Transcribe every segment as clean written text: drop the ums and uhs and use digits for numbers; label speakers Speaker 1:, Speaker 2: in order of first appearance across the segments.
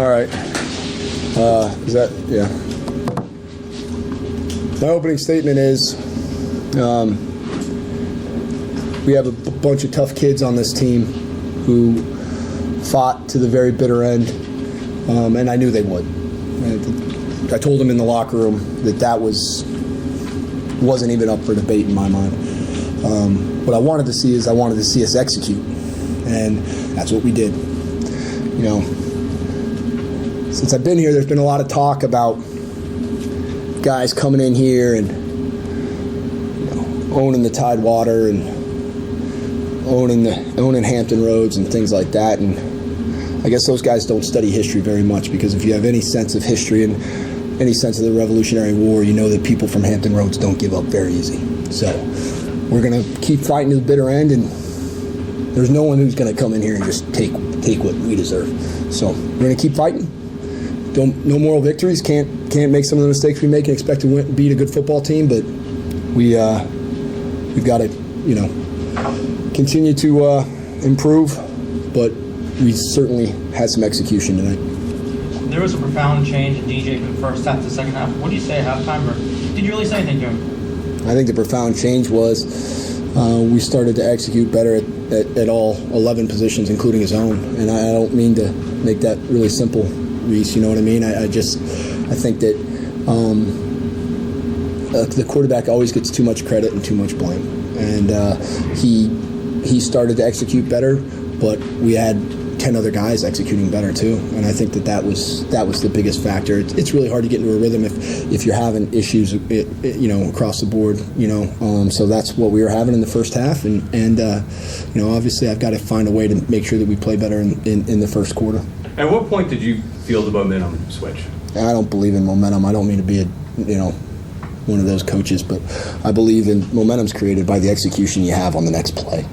Speaker 1: All right. Is that, yeah. My opening statement is we have a bunch of tough kids on this team who fought to the very bitter end, and I knew they would. I told them in the locker room that wasn't even up for debate in my mind. What I wanted to see us execute, and that's what we did. You know, since I've been here, there's been a lot of talk about guys coming in here and owning the Tidewater and owning Hampton Roads and things like that. And I guess those guys don't study history very much, because if you have any sense of history and any sense of the Revolutionary War, you know that people from Hampton Roads don't give up very easy. So we're going to keep fighting to the bitter end, and there's no one who's going to come in here and just take what we deserve. So we're going to keep fighting. No moral victories. Can't make some of the mistakes we make and expect to beat a good football team. But we've got to continue to improve. But we certainly had some execution tonight.
Speaker 2: There was a profound change in DJ from the first half to the second half. What do you say at halftime, or did you really say anything to him?
Speaker 1: I think the profound change was we started to execute better at all 11 positions, including his own. And I don't mean to make that really simple, Reese, you know what I mean? I think that the quarterback always gets too much credit and too much blame. And he started to execute better, but we had 10 other guys executing better too, and I think that was the biggest factor. It's really hard to get into a rhythm if you're having issues, across the board, So that's what we were having in the first half, and obviously I've got to find a way to make sure that we play better in the first quarter.
Speaker 3: At what point did you feel the momentum switch?
Speaker 1: I don't believe in momentum. I don't mean to be one of those coaches, but I believe in momentum's created by the execution you have on the next play.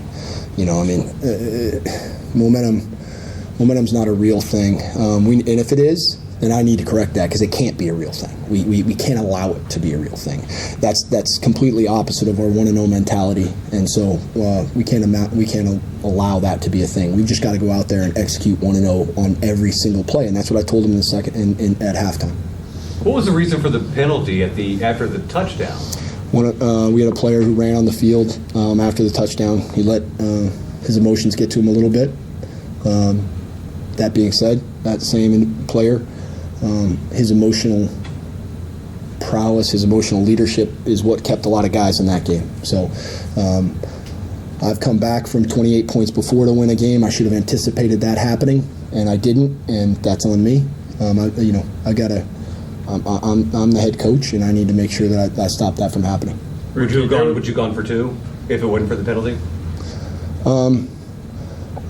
Speaker 1: Momentum's not a real thing. And if it is, then I need to correct that, because it can't be a real thing. We can't allow it to be a real thing. That's completely opposite of our 1-0 mentality, and so we can't allow that to be a thing. We've just got to go out there and execute 1-0 on every single play, and that's what I told him at halftime.
Speaker 3: What was the reason for the penalty after the touchdown?
Speaker 1: We had a player who ran on the field after the touchdown. He let his emotions get to him a little bit. That being said, that same player, his emotional prowess, his emotional leadership is what kept a lot of guys in that game. So I've come back from 28 points before to win a game. I should have anticipated that happening, and I didn't, and that's on me. I'm the head coach, and I need to make sure that I stop that from happening.
Speaker 3: Would you have gone for 2 if it wasn't for the penalty?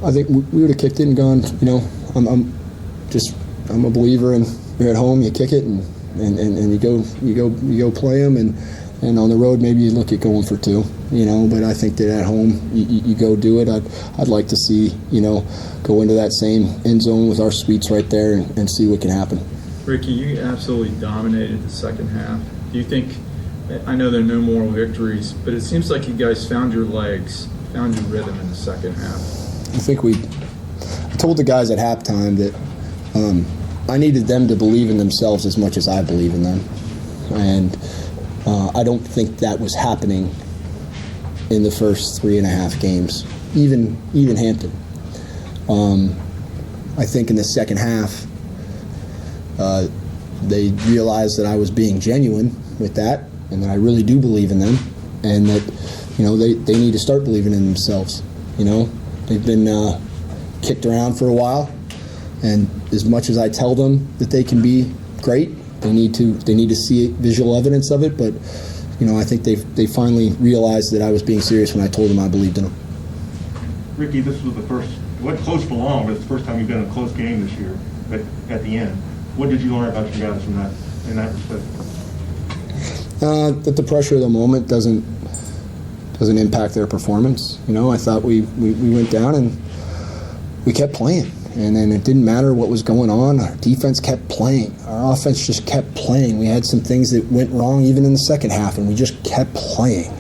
Speaker 1: I think we would have kicked it and gone. I'm a believer in you're at home, you kick it and you go play them, and on the road maybe you look at going for 2. But I think that at home you go do it. I'd like to see go into that same end zone with our sweets right there and see what can happen.
Speaker 4: Ricky, you absolutely dominated the second half. Do you think? I know there are no moral victories, but it seems like you guys found your legs, found your rhythm in the second half.
Speaker 1: I think I told the guys at halftime that I needed them to believe in themselves as much as I believe in them. And I don't think that was happening in the first 3.5 games, even Hampton. I think in the second half, they realized that I was being genuine with that, and that I really do believe in them, and that they need to start believing in themselves. They've been kicked around for a while, and as much as I tell them that they can be great, they need to see visual evidence of it. But I think they finally realized that I was being serious when I told them I believed in them.
Speaker 5: Ricky, this was the first, it wasn't close for long, but it's the first time you've been in a close game this year. But at the end, what did you learn about your guys from that in that respect?
Speaker 1: That the pressure of the moment doesn't impact their performance. I thought we went down and we kept playing, and then it didn't matter what was going on. Our defense kept playing. Our offense just kept playing. We had some things that went wrong even in the second half, and we just kept playing.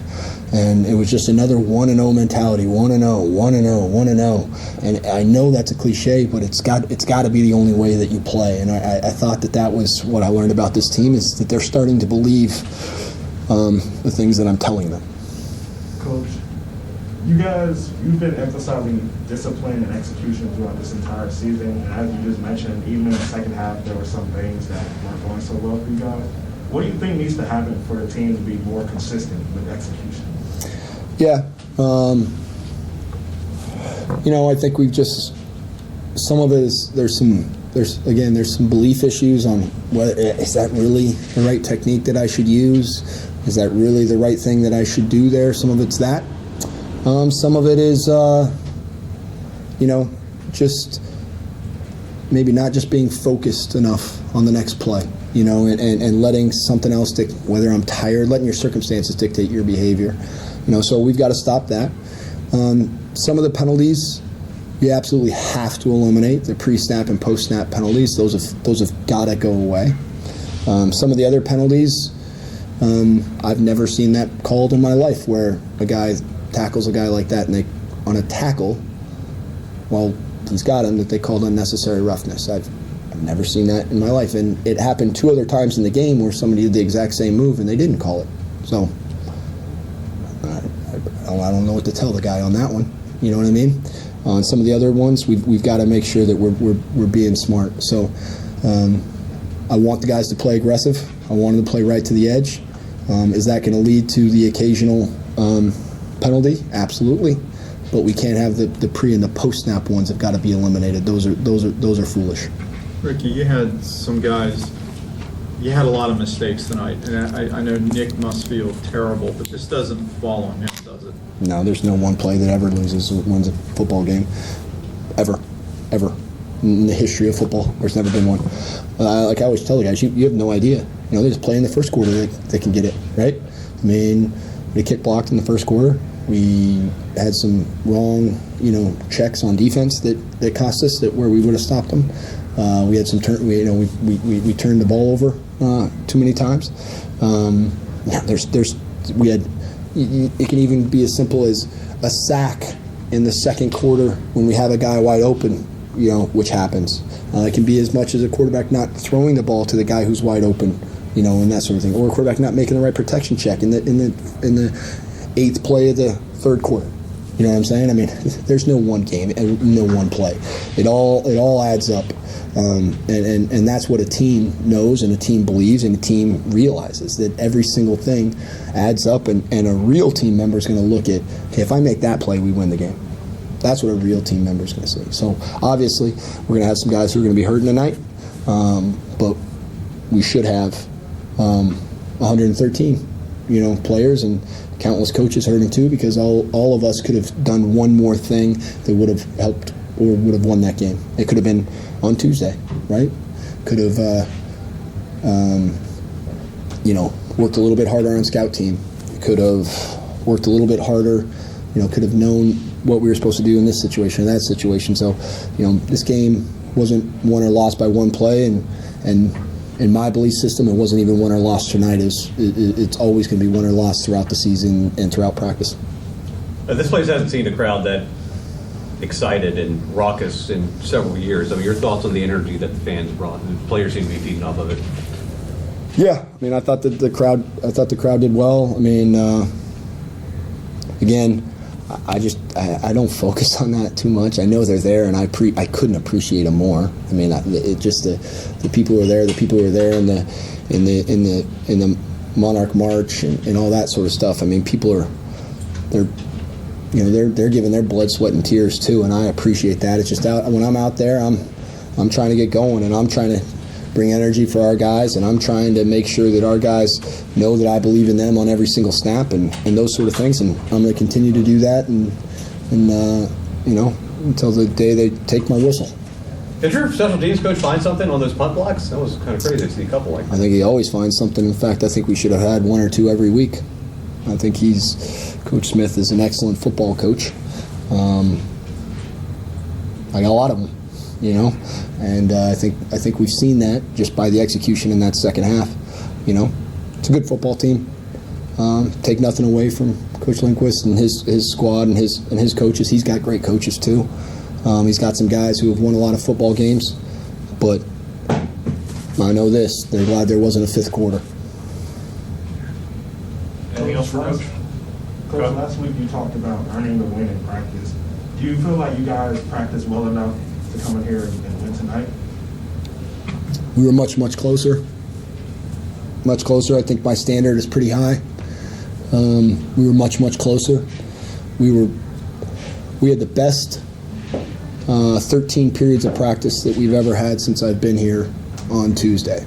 Speaker 1: And it was just another 1-0 mentality, 1-0, 1-0, 1-0. And I know that's a cliche, but it's got to be the only way that you play. And I thought that was what I learned about this team, is that they're starting to believe the things that I'm telling them.
Speaker 6: Coach, you've been emphasizing discipline and execution throughout this entire season. And as you just mentioned, even in the second half, there were some things that weren't going so well for you guys. What do you think needs to happen for the team to be more consistent with execution?
Speaker 1: Yeah. I think we've just, some of it is, there's some belief issues on whether, is that really the right technique that I should use? Is that really the right thing that I should do there? Some of it's that. Some of it is, just maybe not just being focused enough on the next play, and letting something else whether I'm tired, letting your circumstances dictate your behavior. So we've got to stop that. Some of the penalties you absolutely have to eliminate. The pre-snap and post-snap penalties, those have got to go away. Some of the other penalties, I've never seen that called in my life, where a guy tackles a guy like that and on a tackle, well, he's got him, that they called unnecessary roughness. I've never seen that in my life. And it happened 2 other times in the game where somebody did the exact same move and they didn't call it. So I don't know what to tell the guy on that one. You know what I mean? On some of the other ones, we've got to make sure that we're being smart. So I want the guys to play aggressive. I want them to play right to the edge. Is that going to lead to the occasional penalty? Absolutely. But we can't have the pre and the post snap ones. Have got to be eliminated. Those are foolish.
Speaker 4: Ricky, you had some guys. You had a lot of mistakes tonight, and I know Nick must feel terrible, but this doesn't fall on him, does it?
Speaker 1: No, there's no one play that ever wins a football game, ever, in the history of football. There's never been one. Like I always tell the guys, you have no idea. They just play in the first quarter. They can get it right. I mean, we kick blocked in the first quarter. We had some wrong, checks on defense that cost us, that where we would have stopped them. We had some we turned the ball over too many times. It can even be as simple as a sack in the second quarter when we have a guy wide open, which happens. It can be as much as a quarterback not throwing the ball to the guy who's wide open, and that sort of thing, or a quarterback not making the right protection check in the 8th play of the third quarter. You know what I'm saying? I mean, there's no one game and no one play. It all adds up, and that's what a team knows and a team believes and a team realizes, that every single thing adds up, and a real team member is going to look at, okay, if I make that play, we win the game. That's what a real team member is going to say. So obviously, we're going to have some guys who are going to be hurting tonight, but we should have 113, players, and countless coaches hurting too, because all of us could have done one more thing that would have helped or would have won that game. It could have been on Tuesday, right? Could have, worked a little bit harder on scout team. Could have worked a little bit harder, could have known what we were supposed to do in this situation or that situation. So, this game wasn't won or lost by one play, and in my belief system, it wasn't even won or lost tonight. It's always going to be won or lost throughout the season and throughout practice.
Speaker 3: This place hasn't seen a crowd that excited and raucous in several years. I mean, your thoughts on the energy that the fans brought, and the players seem to be feeding off of it.
Speaker 1: Yeah, I mean, I thought the crowd did well. I mean, again, I don't focus on that too much. I know they're there, and I couldn't appreciate them more. I mean, it just the people who are there, in the Monarch March and all that sort of stuff. I mean, people they're giving their blood, sweat, and tears too, and I appreciate that. It's just when I'm out there, I'm trying to get going, and I'm trying to bring energy for our guys, and I'm trying to make sure that our guys know that I believe in them on every single snap and those sort of things, and I'm going to continue to do that and until the day they take my whistle.
Speaker 3: Did your special teams coach find something on those punt blocks? That was kind of crazy to see a couple like that.
Speaker 1: I think he always finds something. In fact, I think we should have had 1 or 2 every week. I think Coach Smith is an excellent football coach. I got a lot of them. And I think we've seen that just by the execution in that second half. It's a good football team. Take nothing away from Coach Lindquist and his squad and his coaches. He's got great coaches too. He's got some guys who have won a lot of football games, but I know this: they're glad there wasn't a fifth quarter.
Speaker 5: Anything else for Coach?
Speaker 6: Coach, last week you talked about earning the win in practice. Do you feel like you guys practiced well enough to come in here and win tonight?
Speaker 1: We were much closer. Much closer. I think my standard is pretty high. We were much closer. We had the best 13 periods of practice that we've ever had since I've been here on Tuesday.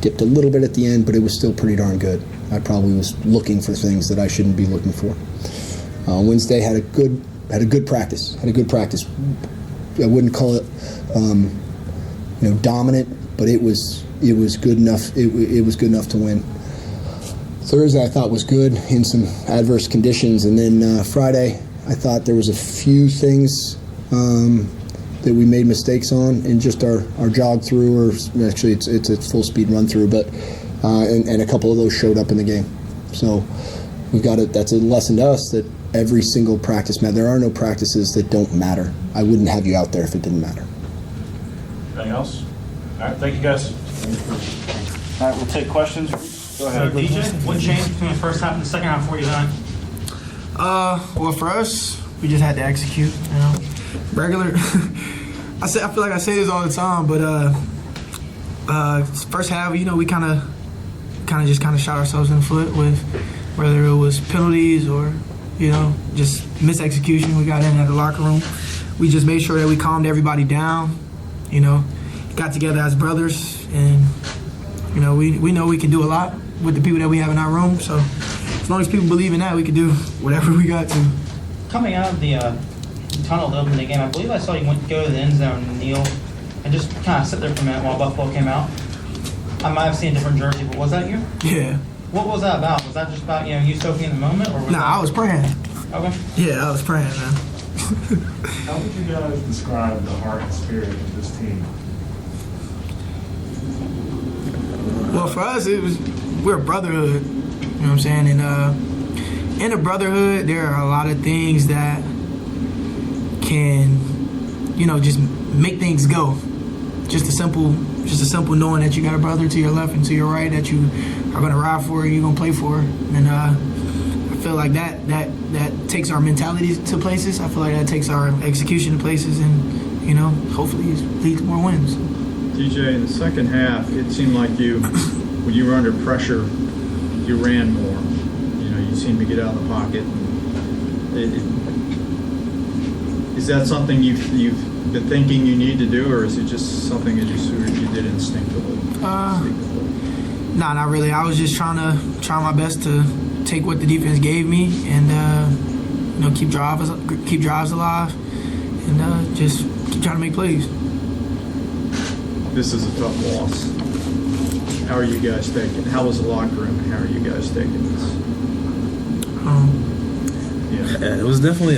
Speaker 1: Dipped a little bit at the end, but it was still pretty darn good. I probably was looking for things that I shouldn't be looking for. Wednesday had a good practice. Had a good practice. I wouldn't call it dominant, but it was good enough. It was good enough to win. Thursday I thought was good in some adverse conditions, and then Friday I thought there was a few things that we made mistakes on in just our jog through, or actually it's a full speed run through, but and a couple of those showed up in the game. So we've got it. That's a lesson to us that every single practice matters. There are no practices that don't matter. I wouldn't have you out there if it didn't matter.
Speaker 5: Anything else? All right, thank you guys.
Speaker 7: All right, we'll take questions. Go ahead.
Speaker 2: So, DJ, what changed between the first half and the second half for you tonight?
Speaker 8: Well, for us, we just had to execute. Regular. I feel like I say this all the time, but first half, we kind of just shot ourselves in the foot with whether it was penalties or just misexecution. We got in at the locker room. We just made sure that we calmed everybody down. Got together as brothers, and we know we can do a lot with the people that we have in our room. So as long as people believe in that, we can do whatever we got to.
Speaker 2: Coming out of the tunnel to open the game, I believe I saw you go to the end zone and kneel and just kind of sit there for a minute while Buffalo came out. I might have seen a different jersey, but was that you?
Speaker 8: Yeah.
Speaker 2: What was that about? Was that just about you soaking in the moment, or was
Speaker 8: I was praying.
Speaker 2: Okay.
Speaker 8: Yeah, I was praying, man.
Speaker 6: How would you guys describe the heart and spirit of this team?
Speaker 8: Well, for us, we're a brotherhood. You know what I'm saying? And in a brotherhood, there are a lot of things that can, just make things go. Just a simple knowing that you got a brother to your left and to your right that you are going to ride for, you're going to play for. And I feel like that takes our mentality to places. I feel like that takes our execution to places, and hopefully leads to more wins.
Speaker 4: DJ, in the second half, it seemed like when you were under pressure, you ran more. You seemed to get out of the pocket. Is that something you've been thinking you need to do, or is it just something that you did instinctively?
Speaker 8: Nah, not really. I was just trying my best to take what the defense gave me and keep drives alive, and just keep trying to make plays.
Speaker 4: This is a tough loss. How are you guys taking? How was the locker room, and how are you guys taking this?
Speaker 9: Yeah, it was definitely.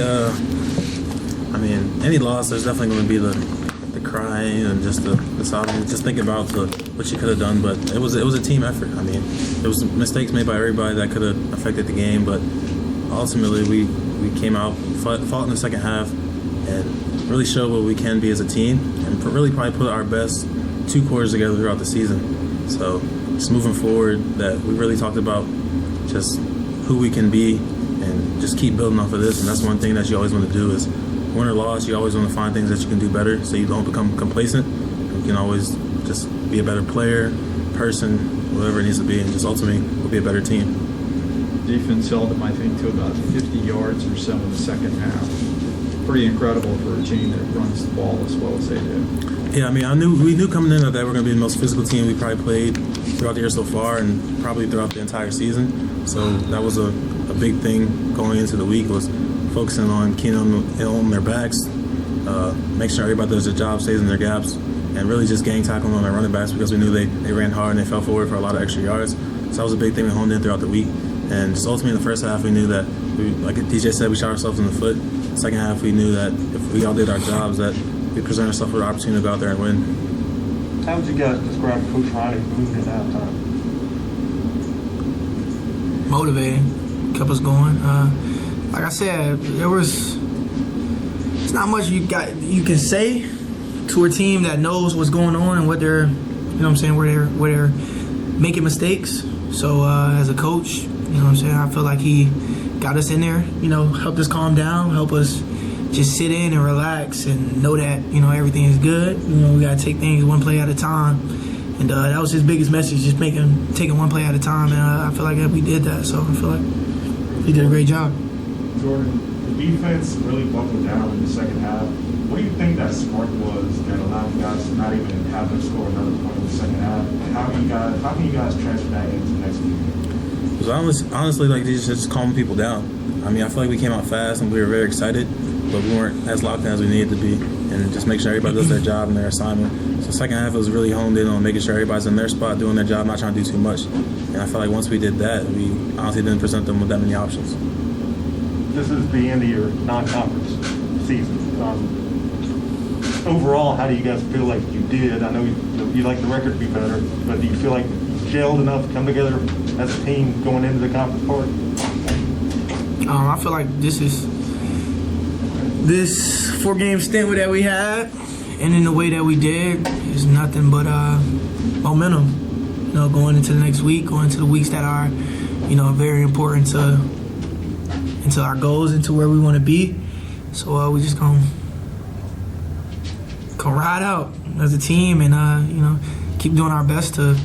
Speaker 9: Any loss, there's definitely going to be the crying and just the sobbing. Just thinking about what you could have done, but it was a team effort. There was mistakes made by everybody that could have affected the game, but ultimately we came out, fought in the second half, and really showed what we can be as a team, and really probably put our best 2 quarters together throughout the season. So just moving forward, that we really talked about just who we can be and just keep building off of this. And that's one thing that you always want to do is win or loss, you always want to find things that you can do better so you don't become complacent. You can always just be a better player, person, whatever it needs to be, and just ultimately we'll be a better team.
Speaker 4: Defense held them, I think, to about 50 yards or so in the second half. Pretty incredible for a team that runs the ball as well as they do.
Speaker 9: Yeah, we knew coming in that we're going to be the most physical team we probably played throughout the year so far, and probably throughout the entire season. So that was a big thing going into the week, was focusing on keeping on their backs, make sure everybody does their job, stays in their gaps, and really just gang tackling on their running backs, because we knew they ran hard and they fell forward for a lot of extra yards. So that was a big thing we honed in throughout the week. And just ultimately in the first half, we knew that, like DJ said, we shot ourselves in the foot. Second half, we knew that if we all did our jobs, that we present ourselves with an opportunity to go out there and win.
Speaker 7: How would you guys describe Coach Ronnie's mood at halftime?
Speaker 8: Motivating. kept us going. Like I said, it's not much you can say to a team that knows what's going on and what they're, you know what I'm saying, where they're making mistakes. So as a coach, you know what I'm saying, I feel like he got us in there, you know, helped us calm down, help us just sit in and relax and know that, you know, everything is good. You know, we got to take things one play at a time. And that was his biggest message, just taking one play at a time. And I feel like we did that. So I feel like he did a great job.
Speaker 6: Jordan, the defense really buckled down in the second half. What do you think that spark was that allowed you guys to not even have them score another point in the second half? And how can you guys transfer that into next week?
Speaker 9: It was honestly like just calming people down. I mean, I feel like we came out fast and we were very excited, but we weren't as locked in as we needed to be, and just make sure everybody does their job and their assignment. So second half, it was really honed in on making sure everybody's in their spot, doing their job, not trying to do too much. And I feel like once we did that, we honestly didn't present them with that many options.
Speaker 5: This is the end of your non-conference season. Overall, how do you guys feel like you did? I know you'd like the record to be better, but do you feel like you gelled enough to come together as a team going into the conference party?
Speaker 8: I feel like this 4-game stint that we had, and in the way that we did, is nothing but momentum. You know, going into the next week, going into the weeks that are, you know, very important into our goals, into where we want to be. So we just gonna ride out as a team, and you know, keep doing our best to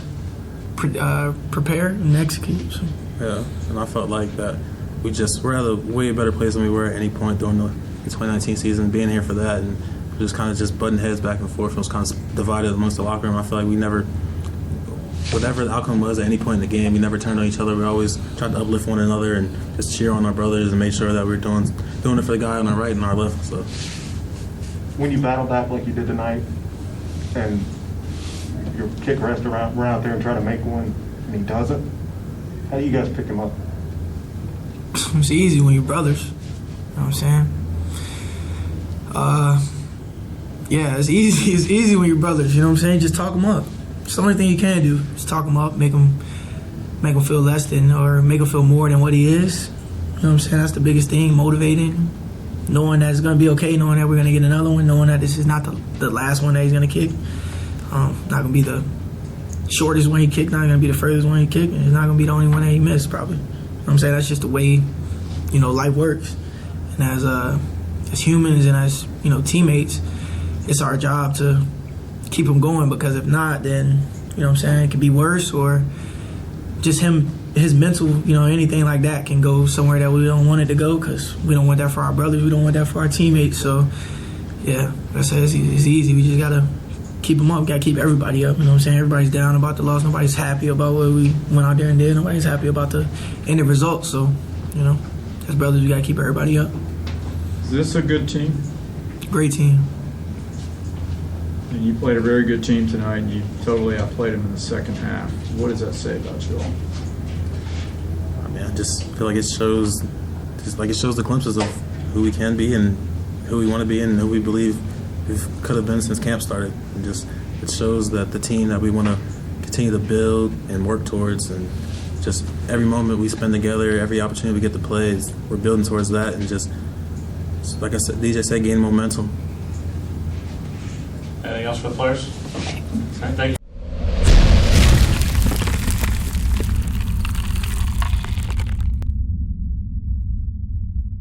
Speaker 8: prepare and execute. So.
Speaker 9: Yeah, and I felt like that we're at a way better place than we were at any point during the 2019 season. Being here for that, and just kind of just butting heads back and forth, it was kind of divided amongst the locker room. I feel like we never, whatever the outcome was at any point in the game, we never turned on each other. We always tried to uplift one another and just cheer on our brothers and make sure that we're doing it for the guy on our right and our left. So
Speaker 5: When you battle back like you did tonight, and your kick rest around out there and try to make one, and he doesn't, how do you guys pick him up?
Speaker 8: It's easy when you're brothers. You know what I'm saying? Yeah, it's easy. It's easy when you're brothers. You know what I'm saying? Just talk them up. It's the only thing you can do. Just talk them up, make him feel less than, or make him feel more than what he is. You know what I'm saying? That's the biggest thing. Motivating, knowing that it's gonna be okay, knowing that we're gonna get another one, knowing that this is not the last one that he's gonna kick. Not gonna be the shortest one he kicked. Not gonna be the furthest one he kicked. And it's not gonna be the only one that he missed, probably. You know what I'm saying? That's just the way, you know, life works. And as humans and as, you know, teammates, it's our job to keep him going, because if not, then, you know what I'm saying, it could be worse, or just his mental, you know, anything like that can go somewhere that we don't want it to go, because we don't want that for our brothers, we don't want that for our teammates. So, yeah, like I said, it's easy. We just got to keep them up, got to keep everybody up, you know what I'm saying? Everybody's down about the loss. Nobody's happy about what we went out there and did. Nobody's happy about the end of results. So, you know, as brothers, we got to keep everybody up.
Speaker 4: Is this a good team?
Speaker 8: Great team.
Speaker 4: And you played a very good team tonight, and you totally outplayed them in the second half. What does that say about you all?
Speaker 9: I mean, I just feel like it shows the glimpses of who we can be and who we want to be and who we believe we could have been since camp started. And just it shows that the team that we want to continue to build and work towards, and just every moment we spend together, every opportunity we get to play, we're building towards that, and just like I said, DJ said, gain momentum.
Speaker 10: Anything else for the players? All right, thank you.